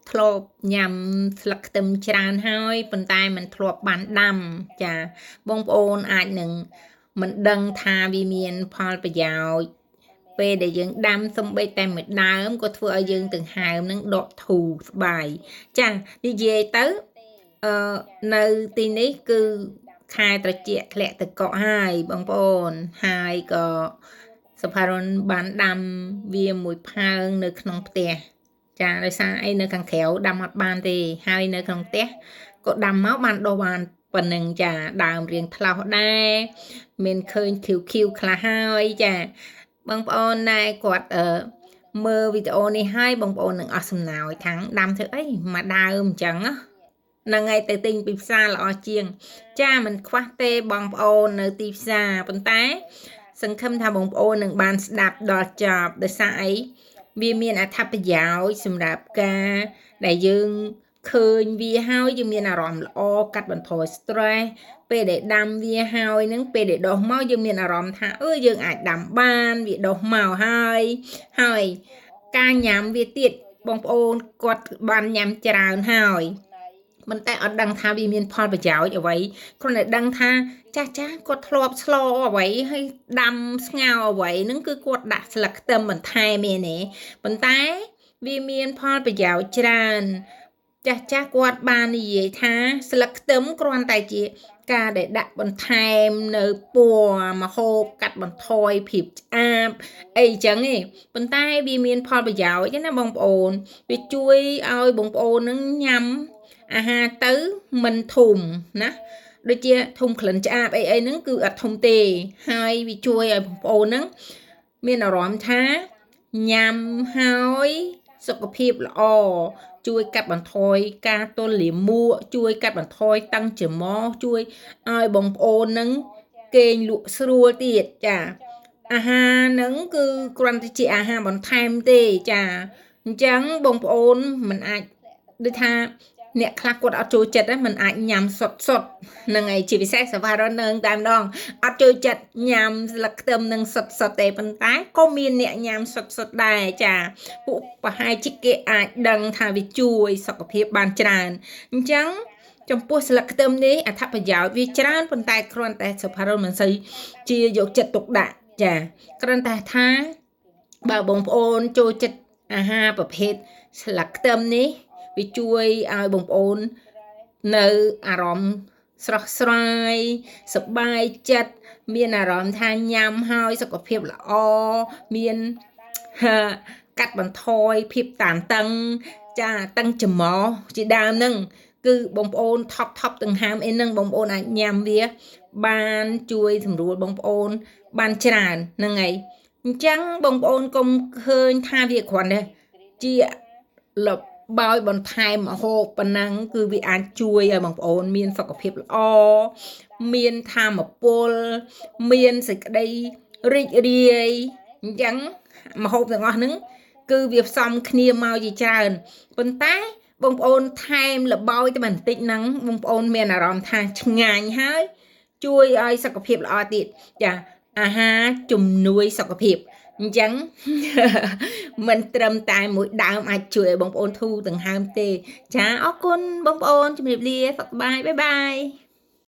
ធ្លាប់ញ៉ាំស្លឹកខ្ទឹមច្រើនហើយប៉ុន្តែមិនធ្លាប់បានដាំចាបងប្អូនអាចនឹងមិនដឹងថាវាមានផលប្រយោជន៍ពេលដែលយើងដាំសំបីតែមួយដើមក៏ធ្វើឲ្យយើងដង្ហើមនឹងដកធូរស្បាយចានិយាយទៅនៅទីនេះគឺខែត្រជាក់ធ្លាក់ទឹកកកហើយបងប្អូនហើយក៏សុផារុនបានដាំវាមួយផើងនៅក្នុងផ្ទះចាដោយសារអីនៅខាងក្រៅដាំអត់បានទេហើយនៅក្នុងផ្ទះក៏ដាំមកបានដុះបានប៉ុណ្ណឹងចាដើមរៀងថ្លោសដែរមានឃើញឃីវខ្លះហើយចាបងប្អូនណែគាត់មើលវីដេអូនេះហើយបងប្អូននឹងអស់សំណោចខាងដាំធ្វើអីមកដើមអញ្ចឹងហ្នឹងហើយទៅទិញពីផ្សារល្អជាងចាមិនខ្វះទេបងប្អូននៅទីផ្សារប៉ុន្តែសង្ឃឹមថាបងប្អូននឹងបានស្ដាប់ដល់ចប់ដោយសារអីវាមានអត្ថប្រយោជន៍សម្រាប់ការដែលយើងឃើញវាហើយយើងមានអារម្មណ៍ល្អកាត់បន្ថយ stress ពេលដែលដាំវាហើយនឹងពេលដែលដុះមកយើងមានអារម្មណ៍ថាយើងអាចដាំបានវាដុះមកហើយការញ៉ាំវាទៀតបងប្អូនគាត់បានញ៉ាំច្រើនហើយមិនតែអត់ដឹងថាវាមានផលប្រយោជន៍អ្វីគ្រាន់តែដឹងថាចាស់គាត់ធ្លាប់ស្លអ្វីហើយដាំស្ងោរអ្វីហ្នឹងគឺគាត់ដាក់ស្លឹកខ្ទឹមបន្ថែមឯនេះប៉ុន្តែវាមានផលប្រយោជន៍ច្រើនចាស់គាត់បាននិយាយថាស្លឹកខ្ទឹមគ្រាន់តែជាការដែលដាក់បន្ថែមនៅពណ៌ម្ហូបកាត់បន្ថយភាពឆ្អាបអីចឹងឯងប៉ុន្តែវាមានផលប្រយោជន៍ណាបងប្អូនវាជួយឲ្យបងប្អូននឹងញ៉ាំអាហារទៅមិនធំណាដូចជាធំក្លិនឆ្អាបអីហ្នឹងគឺអត់ធំទេហើយវាជួយឲ្យបងប្អូនហ្នឹងមានអារម្មណ៍ថាញ៉ាំហើយសុខភាពល្អជួយកាត់បន្ថយការទល់លាមកជួយកាត់បន្ថយតឹងច្រមុះជួយឲ្យបងប្អូនហ្នឹងគេងលក់ស្រួលទៀតចាអាហារហ្នឹងគឺគ្រាន់តែជាអាហារបន្ថែមទេចាអញ្ចឹងបងប្អូនមិនអាចដូចថាអ្នកខ្លះគាត់អត់ចូលចិត្តហ្នឹងมันអាចញ៉ាំសុតហ្នឹងហើយជាពិសេសសវ៉ារ៉ននឹងតែម្ដងអត់ចូលចិត្តញ៉ាំស្លឹកខ្ទឹមនឹងសុតទេប៉ុន្តែក៏មានអ្នកញ៉ាំសុតដែរចាពួកប្រហែលជាគេអាចដឹងថាវាជួយសុខភាពបានច្រើនអញ្ចឹងចំពោះស្លឹកខ្ទឹមនេះអត្ថប្រយោជន៍វាច្រើនប៉ុន្តែគ្រាន់តែសុផារុនមិនសូវជាយកចិត្តទុកដាក់ចាគ្រាន់តែថាបើបងប្អូនចូលចិត្តអាហារប្រភេទស្លឹកខ្ទឹមនេះវាជួយឲ្យបងប្អូននៅអារម្មណ៍ស្រស់ស្រាយសប្បាយចិត្តមានអារម្មណ៍ថាញ៉ាំហើយសុខភាពល្អមានកាត់បន្ថយភាពតានតឹងចាតឹងច្រមុះជាដើមហ្នឹងគឺបងប្អូនថប់ដង្ហើមអីហ្នឹងបងប្អូនអាចញ៉ាំវាបានជួយសម្រួលបងប្អូនបានច្រើនហ្នឹងហើយអញ្ចឹងបងប្អូនកុំឃើញថាវាគ្រាន់តែជាលបបោយបន្ថែមម្ហូបប៉ុណ្ណឹងគឺវាអាចជួយឲ្យបងប្អូនមានសុខភាពល្អមានថាមពលមានសេចក្តីរីករាយអញ្ចឹងម្ហូបទាំងអស់ហ្នឹងគឺវាផ្សំគ្នាមកជាច្រើនប៉ុន្តែបងប្អូនថែមលបោយតែបន្តិចហ្នឹងបងប្អូនមានអារម្មណ៍ថាឆ្ងាញ់ហើយជួយឲ្យសុខភាពល្អទៀតចាអាហារជំនួយសុខភាពអញ្ចឹងមិនត្រឹមតែមួយដើមអាចជួយឲ្យបងប្អូនធូរដង្ហើមទេចាអរគុណបងប្អូនជំរាបលាសុខសប្បាយបាយបាយ